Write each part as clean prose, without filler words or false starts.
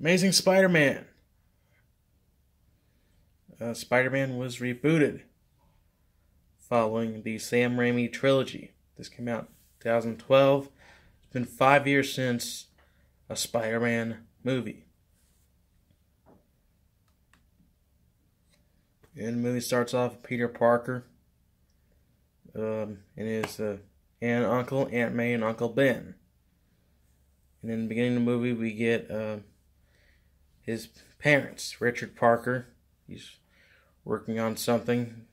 Amazing Spider-Man. Spider-Man was rebooted following the Sam Raimi trilogy. This came out in 2012. It's been 5 years since a Spider-Man movie. And the movie starts off with Peter Parker and his aunt, uncle, Aunt May, and Uncle Ben. And in the beginning of the movie, we get his parents, Richard Parker. He's working on something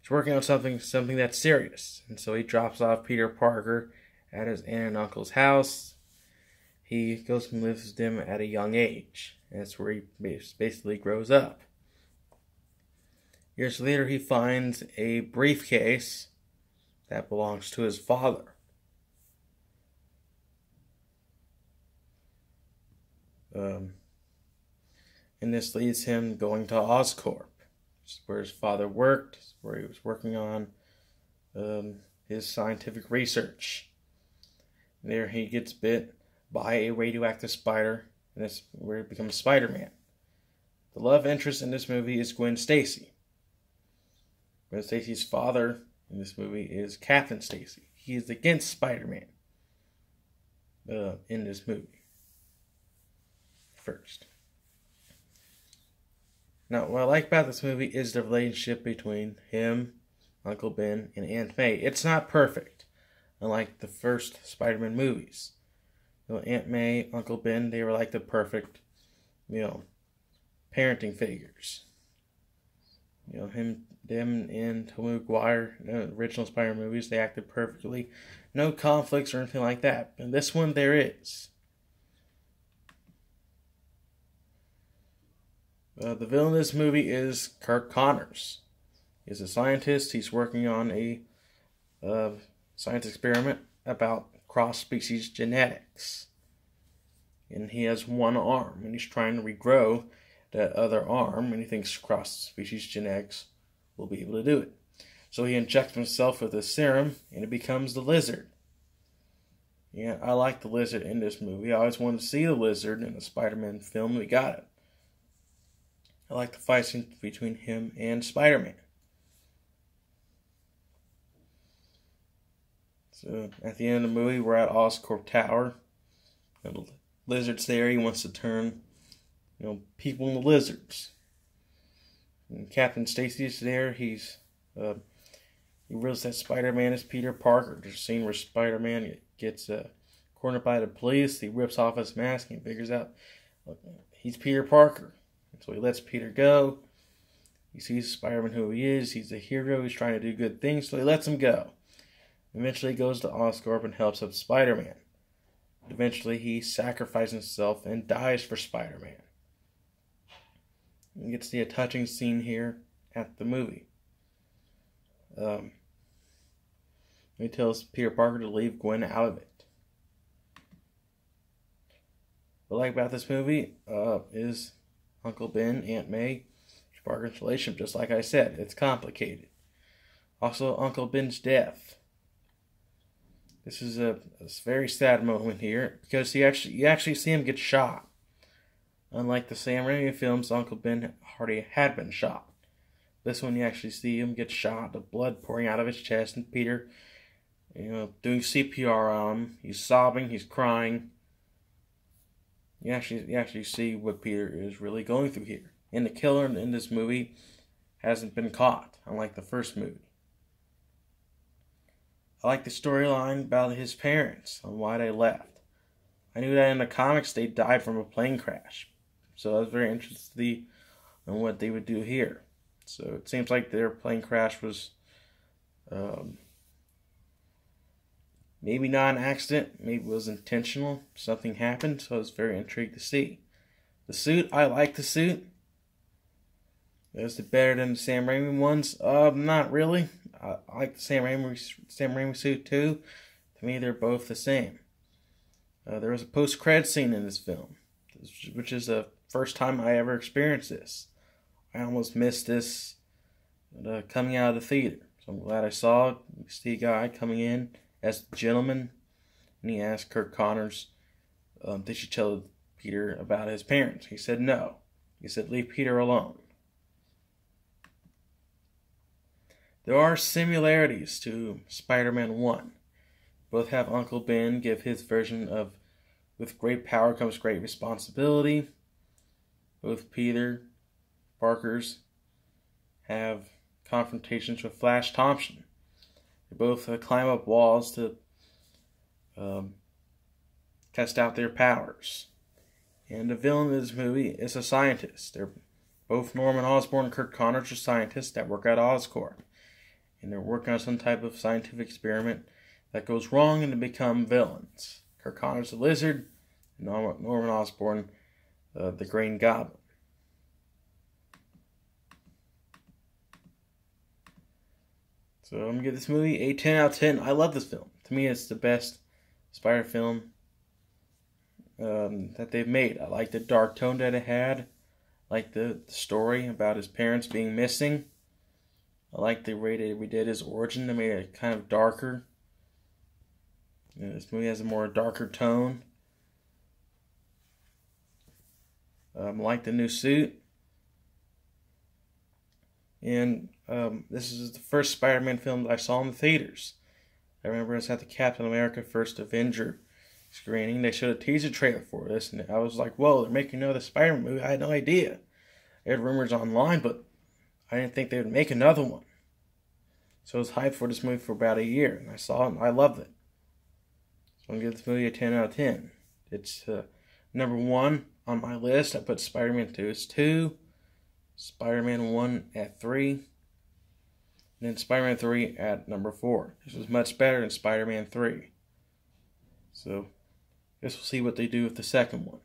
something that's serious, and so he drops off Peter Parker at his aunt and uncle's house. He goes and lives with them at a young age. That's where he basically grows up. Years later, he finds a briefcase that belongs to his father. And this leads him going to Oscorp, where his father worked, where he was working on his scientific research. There he gets bit by a radioactive spider, and that's where he becomes Spider-Man. The love interest in this movie is Gwen Stacy. Gwen Stacy's father in this movie is Captain Stacy. He is against Spider-Man in this movie. First. Now, what I like about this movie is the relationship between him, Uncle Ben, and Aunt May. It's not perfect, unlike the first Spider-Man movies. Aunt May, Uncle Ben, they were like the perfect, parenting figures. Them and Tobey Maguire, original Spider-Man movies, they acted perfectly. No conflicts or anything like that. In this one, there is. The villain in this movie is Kirk Connors. He's a scientist. He's working on a science experiment about cross-species genetics. And he has one arm, and he's trying to regrow that other arm, and he thinks cross-species genetics will be able to do it. So he injects himself with a serum, and it becomes the Lizard. Yeah, I like the Lizard in this movie. I always wanted to see the Lizard in a Spider-Man film. We got it. I like the fight scene between him and Spider-Man. So, at the end of the movie, we're at Oscorp Tower. The Lizard's there. He wants to turn, people into lizards. And Captain Stacy's there. He realizes that Spider-Man is Peter Parker. There's a scene where Spider-Man gets cornered by the police. He rips off his mask and figures out he's Peter Parker. So he lets Peter go. He sees Spider-Man who he is. He's a hero. He's trying to do good things, so he lets him go. Eventually he goes to Oscorp and helps out Spider-Man. Eventually he sacrifices himself and dies for Spider-Man. You get to see a touching scene here at the movie. He tells Peter Parker to leave Gwen out of it. What I like about this movie is Uncle Ben, Aunt May, Parker's relationship. Just like I said, it's complicated. Also, Uncle Ben's death. This is a very sad moment here because you actually see him get shot. Unlike the Sam Raimi films, Uncle Ben already had been shot. This one, you actually see him get shot, the blood pouring out of his chest, and Peter, doing CPR on him. He's sobbing, he's crying. You actually see what Peter is really going through here. And the killer in this movie hasn't been caught, unlike the first movie. I like the storyline about his parents and why they left. I knew that in the comics they died from a plane crash. So I was very interested in what they would do here. So it seems like their plane crash was maybe not an accident, maybe it was intentional. Something happened, so I was very intrigued to see. The suit, I like the suit. Is it better than the Sam Raimi ones? Not really. I like the Sam Raimi suit too. To me, they're both the same. There was a post-credit scene in this film, which is the first time I ever experienced this. I almost missed this coming out of the theater. So I'm glad I saw it. You see a guy coming in as a gentleman And he asked Kirk Connors, did she tell Peter about his parents? He said no. He said, leave Peter alone. There are similarities to Spider-Man 1. Both have Uncle Ben give his version of with great power comes great responsibility. Both Peter Parkers have confrontations with Flash Thompson. They both climb up walls to test out their powers. And the villain of this movie is a scientist. They're both Norman Osborn and Kirk Connors are scientists that work at Oscorp. And they're working on some type of scientific experiment that goes wrong and they become villains. Kirk Connors the Lizard, and Norman Osborn the Green Goblin. So I'm going to give this movie a 10 out of 10. I love this film. To me, it's the best Spider film that they've made. I like the dark tone that it had. I like the story about his parents being missing. I like the way they redid his origin. They made it kind of darker. This movie has a more darker tone. I like the new suit. And this is the first Spider-Man film that I saw in the theaters. I remember I was at the Captain America First Avenger screening. They showed a teaser trailer for this, and I was like, whoa, they're making another Spider-Man movie. I had no idea. I heard rumors online, but I didn't think they would make another one. So I was hyped for this movie for about a year, and I saw it, and I loved it. So I'm going to give this movie a 10 out of 10. It's number 1 on my list. I put Spider-Man 2 as 2, Spider-Man 1 at 3, and then Spider-Man 3 at number 4. This was much better than Spider-Man 3. So, I guess we'll see what they do with the second one.